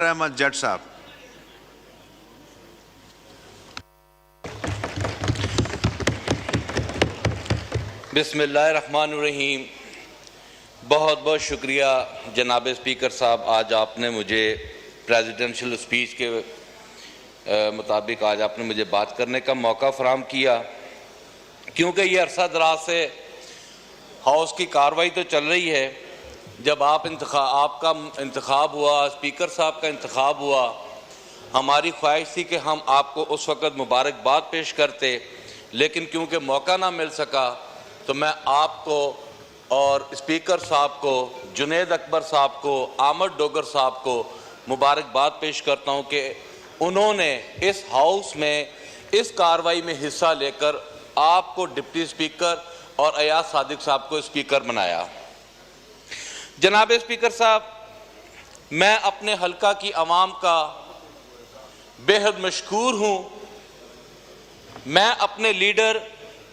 अहमद जट साहब। बिस्मिल्लाहिर्रहमानिर्रहीम। बहुत बहुत शुक्रिया जनाब स्पीकर साहब, आज आपने मुझे प्रेसिडेंशियल स्पीच के मुताबिक आज आपने मुझे बात करने का मौका फराहम किया, क्योंकि ये अरसा दराज से हाउस की कार्रवाई तो चल रही है। जब आपका इंतखाब हुआ, स्पीकर साहब का इंतखाब हुआ, हमारी ख्वाहिश थी कि हम आपको उस वक़्त मुबारकबाद पेश करते, लेकिन क्योंकि मौका ना मिल सका तो मैं आपको और स्पीकर साहब को, जुनेद अकबर साहब को, आमद डोगर साहब को मुबारकबाद पेश करता हूं कि उन्होंने इस हाउस में इस कार्रवाई में हिस्सा लेकर आपको डिप्टी स्पीकर और अयाज सादिक साहब को स्पीकर बनाया। जनाब स्पीकर साहब, मैं अपने हल्का की आवाम का बेहद मशकूर हूँ। मैं अपने लीडर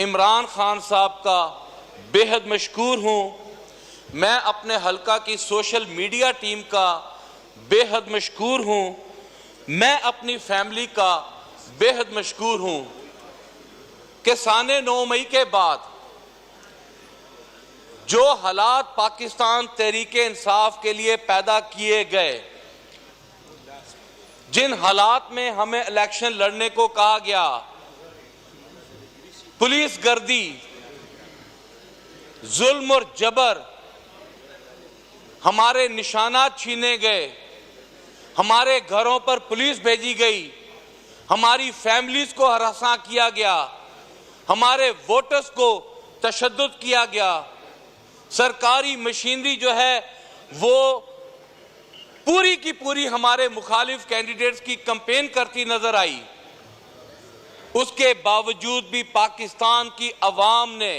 इमरान खान साहब का बेहद मशकूर हूँ। मैं अपने हल्का की सोशल मीडिया टीम का बेहद मशकूर हूँ। मैं अपनी फैमिली का बेहद मशकूर हूँ कि साने 9 मई के बाद जो हालात पाकिस्तान तहरीके इंसाफ के लिए पैदा किए गए, जिन हालात में हमें इलेक्शन लड़ने को कहा गया, पुलिस गर्दी, जुल्म और जबर, हमारे निशानात छीने गए, हमारे घरों पर पुलिस भेजी गई, हमारी फैमिलीज को हरासा किया गया, हमारे वोटर्स को तशद्दुद किया गया, सरकारी मशीनरी जो है वो पूरी की पूरी हमारे मुखालिफ कैंडिडेट्स की कैंपेन करती नजर आई। उसके बावजूद भी पाकिस्तान की अवाम ने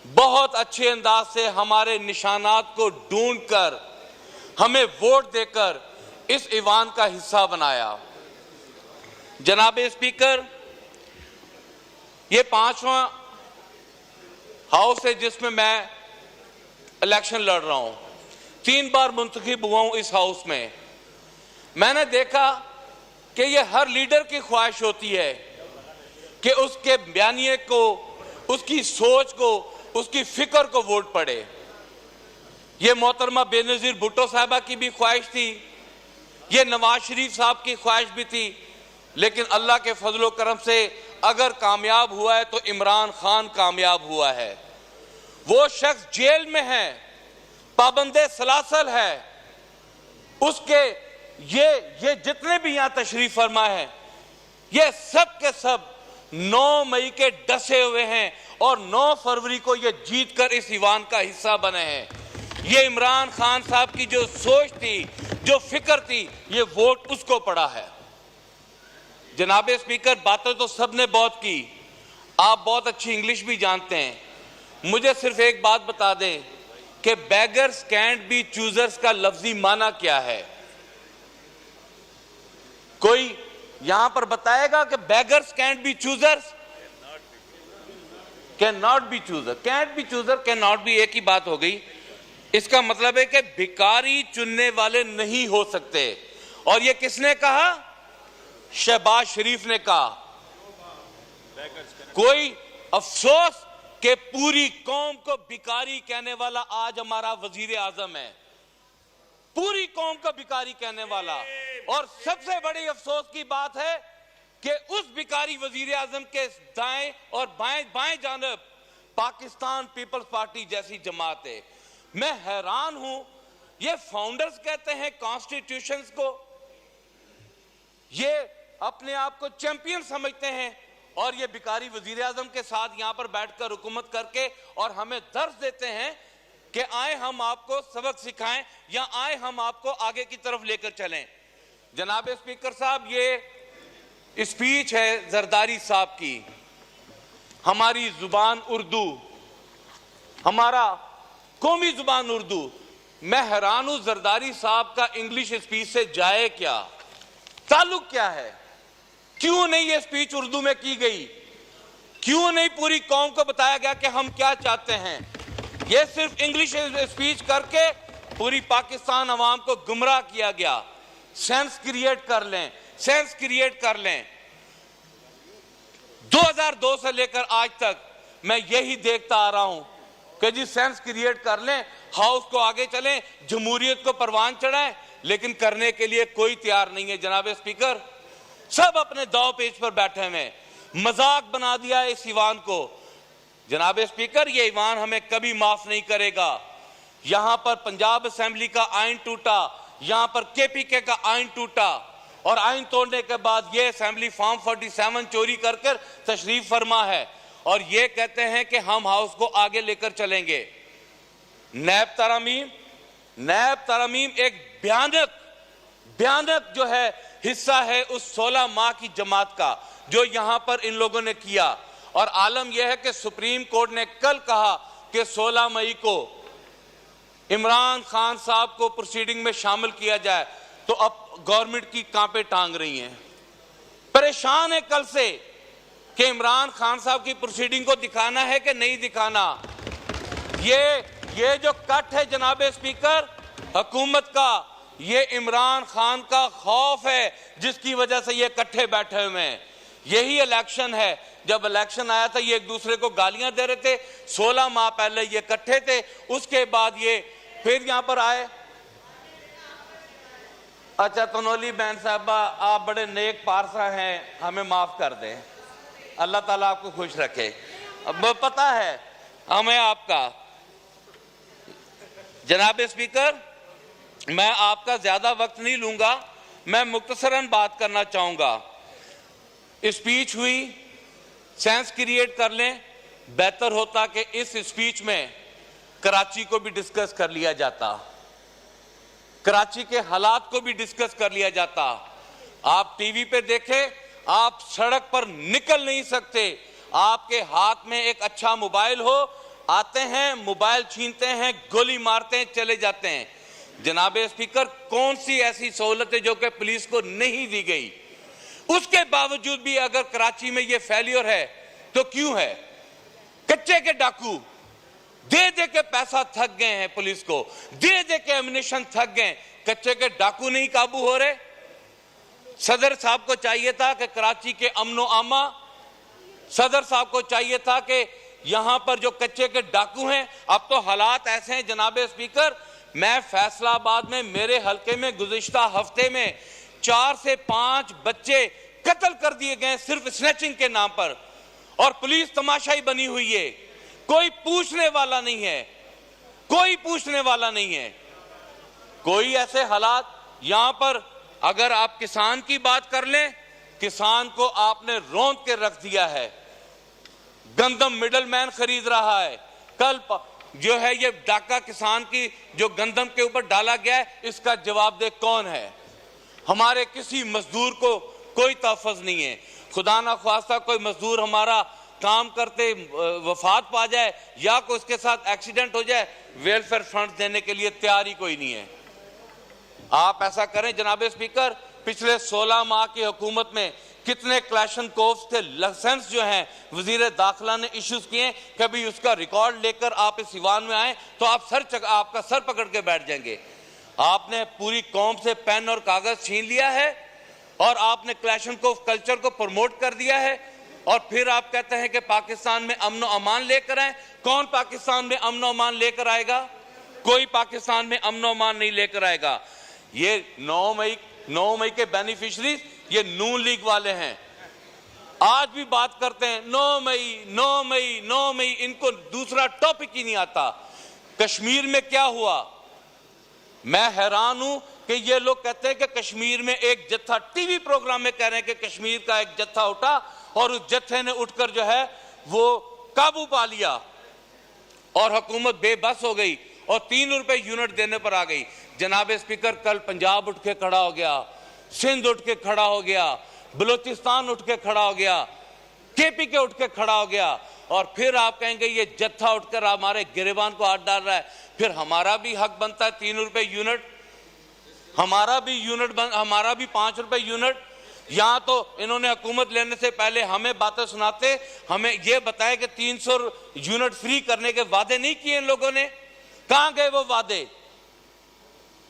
बहुत अच्छे अंदाज से हमारे निशानात को ढूंढकर हमें वोट देकर इस ईवान का हिस्सा बनाया। जनाब स्पीकर, ये 5वां हाउस है जिसमें मैं इलेक्शन लड़ रहा हूं। 3 बार मुंतखब हुआ हूं इस हाउस में। मैंने देखा कि ये हर लीडर की ख्वाहिश होती है कि उसके बयानिए को, उसकी सोच को, उसकी फिक्र को वोट पड़े। ये मोहतरमा बेनज़ीर भुट्टो साहबा की भी ख्वाहिश थी, ये नवाज शरीफ साहब की ख्वाहिश भी थी, लेकिन अल्लाह के फजलो करम से अगर कामयाब हुआ है तो इमरान खान कामयाब हुआ है। वो शख्स जेल में है, पाबंदे सलासल है, उसके ये जितने भी यहां तशरीफ फरमा है, ये सब के सब 9 मई के डसे हुए हैं और 9 फरवरी को ये जीत कर इस ईवान का हिस्सा बने हैं। ये इमरान खान साहब की जो सोच थी, जो फिक्र थी, ये वोट उसको पड़ा है। जनाब स्पीकर, बातें तो सबने बहुत की, आप बहुत अच्छी इंग्लिश भी जानते हैं। मुझे सिर्फ एक बात बता दें कि बेगर्स कैंट बी चूजर्स का लफ्जी माना क्या है? कोई यहां पर बताएगा कि beggars cantt B choosers, can not be chooser, cantt B chooser, can not be, एक ही बात हो गई। इसका मतलब है कि भिखारी चुनने वाले नहीं हो सकते। और ये किसने कहा? शहबाज शरीफ ने कहा। कोई अफसोस कि पूरी कौम को भिखारी कहने वाला आज हमारा वजीर आजम है, पूरी कौम को भिखारी कहने वाला। और सबसे बड़ी अफसोस की बात है कि उस भिखारी वजीर आजम के दाएं और बाएं जानब पाकिस्तान पीपल्स पार्टी जैसी जमात है। मैं हैरान हूं, ये फाउंडर्स कहते हैं कॉन्स्टिट्यूशंस को, ये अपने आप को चैंपियन समझते हैं, और ये भिखारी वजीर आजम के साथ यहां पर बैठकर हुकूमत करके और हमें दर्ज देते हैं कि आए हम आपको सबक सिखाएं या आए हम आपको आगे की तरफ लेकर चलें। जनाब स्पीकर साहब, ये स्पीच है जरदारी साहब की। हमारी जुबान उर्दू, हमारा कौमी जुबान उर्दू। मैं हैरान हूं जरदारी साहब का इंग्लिश स्पीच से जाए क्या, ताल्लुक क्या है? क्यों नहीं ये स्पीच उर्दू में की गई? क्यों नहीं पूरी कौम को बताया गया कि हम क्या चाहते हैं? ये सिर्फ इंग्लिश स्पीच करके पूरी पाकिस्तान अवाम को गुमराह किया गया। सेंस क्रिएट कर लें, सेंस क्रिएट कर लें। 2002 से लेकर आज तक मैं यही देखता आ रहा हूं कि जी सेंस क्रिएट कर लें, हाउस को आगे चलें, जमहूरियत को परवान चढ़ाएं, लेकिन करने के लिए कोई तैयार नहीं है। जनाब स्पीकर, सब अपने दांव पेच पर बैठे हुए, मजाक बना दिया इस ईवान को। जनाब स्पीकर, ये ईवान हमें कभी माफ नहीं करेगा। यहां पर पंजाब असेंबली का आइन टूटा, यहां पर केपीके का आइन टूटा, और आइन तोड़ने के बाद ये असेंबली फॉर्म 47 चोरी कर तशरीफ फरमा है, और ये कहते हैं कि हम हाउस को आगे लेकर चलेंगे। नैब तरामीम एक भयानक जो है हिस्सा है उस 16 माह की जमात का जो यहां पर इन लोगों ने किया। और आलम यह है कि सुप्रीम कोर्ट ने कल कहा कि 16 मई को इमरान खान साहब को प्रोसीडिंग में शामिल किया जाए, तो अब गवर्नमेंट की कांपे टांग रही हैं, परेशान है कल से कि इमरान खान साहब की प्रोसीडिंग को दिखाना है कि नहीं दिखाना। ये जो कट है जनाब स्पीकर हुकूमत का, ये इमरान खान का खौफ है जिसकी वजह से ये इकट्ठे बैठे हुए हैं। यही इलेक्शन है, जब इलेक्शन आया था ये एक दूसरे को गालियां दे रहे थे, 16 माह पहले ये इकट्ठे थे, उसके बाद ये फिर यहां पर आए। अच्छा तनोली बहन साहबा, आप बड़े नेक पारसा हैं, हमें माफ कर दें, अल्लाह ताला आपको खुश रखे। अब पता है हमें आपका। जनाब स्पीकर, मैं आपका ज्यादा वक्त नहीं लूंगा, मैं मुख्तसरन बात करना चाहूंगा। स्पीच हुई, सेंस क्रिएट कर लें, बेहतर होता कि इस स्पीच में कराची को भी डिस्कस कर लिया जाता, कराची के हालात को भी डिस्कस कर लिया जाता। आप टीवी पे देखें, आप सड़क पर निकल नहीं सकते, आपके हाथ में एक अच्छा मोबाइल हो, आते हैं मोबाइल छीनते हैं, गोली मारते हैं, चले जाते हैं। जनाब स्पीकर, कौन सी ऐसी सहूलतें जो कि पुलिस को नहीं दी गई, उसके बावजूद भी अगर कराची में ये फेल्योर है तो क्यों है? कच्चे के डाकू दे दे के पैसा थक गए हैं, पुलिस को दे दे के एमिनेशन थक गए, कच्चे के डाकू नहीं काबू हो रहे। सदर साहब को चाहिए था कि कराची के अमनो आमा, सदर साहब को चाहिए था कि यहां पर जो कच्चे के डाकू हैं, अब तो हालात ऐसे हैं जनाब स्पीकर, मैं फैसलाबाद में मेरे हलके में गुज़िश्ता हफ्ते में 4 से 5 बच्चे कत्ल कर दिए गए सिर्फ स्नैचिंग के नाम पर, और पुलिस तमाशाई बनी हुई है, कोई पूछने वाला नहीं है, कोई पूछने वाला नहीं है। कोई ऐसे हालात यहां पर, अगर आप किसान की बात कर लें, किसान को आपने रौंद के रख दिया है, गंदम मिडलमैन खरीद रहा है। कल जो है ये डाका किसान की जो गंदम के ऊपर डाला गया है, इसका जवाब दे कौन है? हमारे किसी मजदूर को कोई तहफ़्फ़ुज़ नहीं है। खुदा ना ख्वास्ता कोई मजदूर हमारा काम करते वफात पा जाए या कोई उसके साथ एक्सीडेंट हो जाए, वेलफेयर फंड देने के लिए तैयार ही कोई नहीं है। आप ऐसा करें जनाब स्पीकर, पिछले 16 माह की हुकूमत में कितने क्लैशनकोव्स के लाइसेंस जो हैं वजीर दाखिला ने इश्यूज किए, कभी उसका रिकॉर्ड लेकर आप इस ईवान में आए तो आप आपका सर पकड़ के बैठ जाएंगे। आपने पूरी कौम से पेन और कागज छीन लिया है और आपने क्लैशनकोव कल्चर को प्रमोट कर दिया है, और फिर आप कहते हैं कि पाकिस्तान में अमन और अमान लेकर आए। कौन पाकिस्तान में अमन और अमान लेकर आएगा? कोई पाकिस्तान में अमन और अमान नहीं लेकर आएगा। ये 9 मई के बेनिफिशरीज ये नून लीग वाले हैं, आज भी बात करते हैं 9 मई, इनको दूसरा टॉपिक ही नहीं आता। कश्मीर में क्या हुआ? मैं हैरान हूं कि ये लोग कहते हैं कि कश्मीर में एक जत्था, टीवी प्रोग्राम में कह रहे हैं कि कश्मीर का एक जत्था उठा और उस जत्थे ने उठकर जो है वो काबू पा लिया और हुकूमत बेबस हो गई और 3 रुपए यूनिट देने पर आ गई। जनाब स्पीकर, कल पंजाब उठ के खड़ा हो गया, सिंध उठ के खड़ा हो गया, बलूचिस्तान उठ के खड़ा हो गया, केपीके उठ के खड़ा हो गया, और फिर आप कहेंगे ये जत्था उठकर हमारे गिरेबान को हाथ डाल रहा है। फिर हमारा भी हक बनता है 3 रुपए यूनिट, हमारा भी 5 रुपए यूनिट। यहां तो इन्होंने हुकूमत लेने से पहले हमें बातें सुनाते, हमें ये बताया कि 300 यूनिट फ्री करने के वादे नहीं किए इन लोगों ने। कहां गए वो वादे?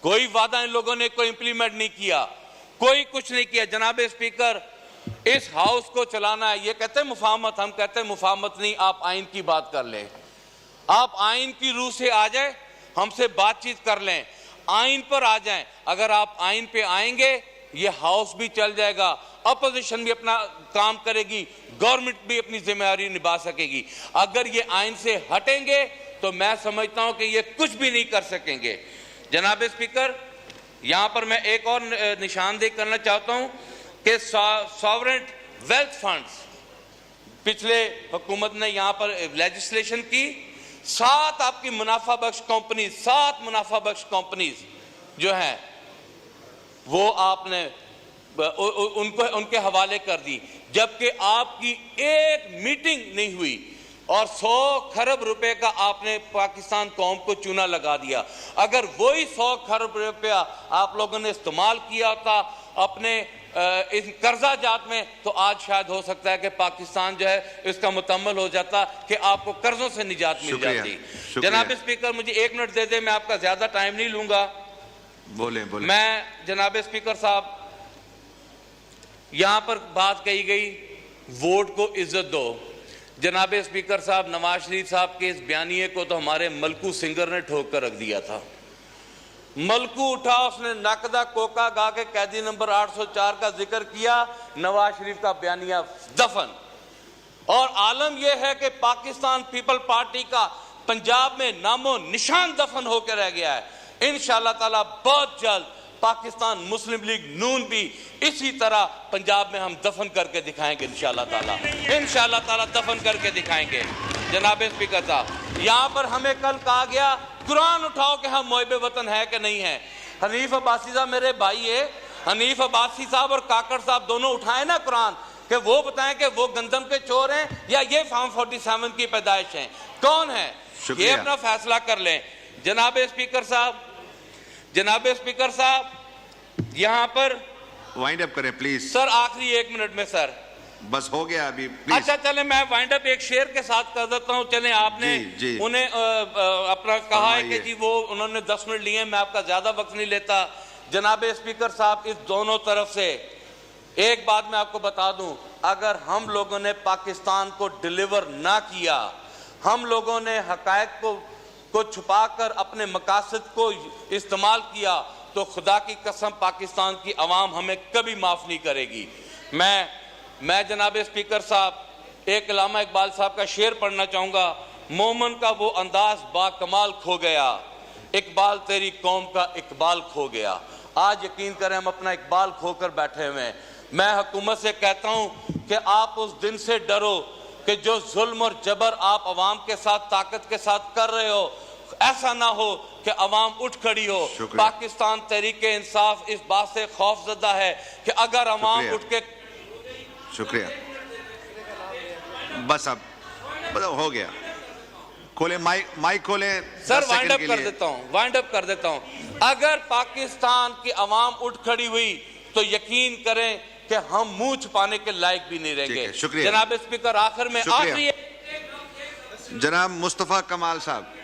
कोई वादा इन लोगों ने कोई इंप्लीमेंट नहीं किया, कोई कुछ नहीं किया। जनाब स्पीकर, इस हाउस को चलाना है, ये कहते हैं मुफाहमत, हम कहते हैं मुफाहमत नहीं, आप आइन की बात कर लें, आप आइन की रूह से आ जाए, हमसे बातचीत कर लें, आइन पर आ जाएं। अगर आप आइन पे आएंगे ये हाउस भी चल जाएगा, अपोजिशन भी अपना काम करेगी, गवर्नमेंट भी अपनी जिम्मेदारी निभा सकेगी। अगर ये आइन से हटेंगे तो मैं समझता हूं कि ये कुछ भी नहीं कर सकेंगे। जनाब स्पीकर, यहां पर मैं एक और निशानदेही करना चाहता हूं कि सॉवरेन वेल्थ फंड्स, पिछले हुकूमत ने यहां पर लेजिस्लेशन की, 7 आपकी मुनाफा बख्श कंपनी, 7 मुनाफा बख्श कंपनीज जो हैं वो आपने उनको उनके हवाले कर दी, जबकि आपकी एक मीटिंग नहीं हुई और 100 खरब रुपए का आपने पाकिस्तान कौम को चूना लगा दिया। अगर वही 100 खरब रुपया आप लोगों ने इस्तेमाल किया होता अपने इस कर्जा जात में, तो आज शायद हो सकता है कि पाकिस्तान जो है इसका मुकम्मल हो जाता, कि आपको कर्जों से निजात मिल जाती। जनाब स्पीकर, मुझे 1 मिनट दे दे, मैं आपका ज्यादा टाइम नहीं लूंगा। बोले। मैं जनाब स्पीकर साहब, यहां पर बात कही गई वोट को इज्जत दो। जनाब स्पीकर साहब, नवाज शरीफ साहब के इस बयानिए को तो हमारे मलकू सिंगर ने ठोक कर रख दिया था। मलकू उठा, उसने नकदा कोका गा के कैदी नंबर 804 का जिक्र किया, नवाज शरीफ का बयानिया दफन। और आलम यह है कि पाकिस्तान पीपल पार्टी का पंजाब में नामो निशान दफन होकर रह गया है। इंशाअल्लाह ताला बहुत जल्द पाकिस्तान मुस्लिम लीग नून भी इसी तरह पंजाब में हम दफन करके दिखाएंगे इंशाअल्लाह ताला दफन करके दिखाएंगे। जनाब स्पीकर साहब, यहाँ पर हमें कल कहा गया कुरान उठाओ कि हम मोहिब वतन है कि नहीं है। हनीफ अब्बासी साहब मेरे भाई है, हनीफ अब्बासी साहब और काकड़ साहब दोनों उठाए ना कुरान, कि वो बताएं कि वो गंदम के चोर हैं या ये फार्म 47 की पैदाइश हैं, कौन है, ये अपना फैसला कर लें। जनाब स्पीकर साहब, यहां पर वाइंड अप करें प्लीज सर, आखिरी 1 मिनट में सर, बस हो गया अभी। अच्छा चले, मैं वाइंड अप एक शेर के साथ कर देता हूं। चले, आपने जी। उन्हें अपना कहा है कि जी वो उन्होंने 10 मिनट लिए, मैं आपका ज्यादा वक्त नहीं लेता। जनाब स्पीकर साहब, इस दोनों तरफ से एक बात मैं आपको बता दूं, अगर हम लोगों ने पाकिस्तान को डिलीवर ना किया, हम लोगों ने हकायक को छुपाकर अपने मकासद को इस्तेमाल किया, तो खुदा की कसम पाकिस्तान की आवाम हमें कभी माफ नहीं करेगी। मैं जनाब स्पीकर साहब एक अल्लामा इकबाल साहब का शेर पढ़ना चाहूंगा। मोमन का वो अंदाज बाकमाल खो गया, इकबाल तेरी कौम का इकबाल खो गया। आज यकीन करें हम अपना इकबाल खोकर बैठे हुए हैं। मैं हुकूमत से कहता हूं कि आप उस दिन से डरो कि जो जुल्म और जबर आप अवाम के साथ ताकत के साथ कर रहे हो, ऐसा ना हो कि अवाम उठ खड़ी हो। पाकिस्तान तहरीके इंसाफ इस बात से खौफजदा है कि अगर अवाम उठ के। शुक्रिया, बस अब हो गया। खोले माइक खोले सर, वाइंड अप कर देता हूं। अगर पाकिस्तान की अवाम उठ खड़ी हुई तो यकीन करें कि हम मुंह छुपाने के लायक भी नहीं रहेंगे। शुक्रिया जनाब स्पीकर, आखिर में आखिरी जनाब मुस्तफा कमाल साहब।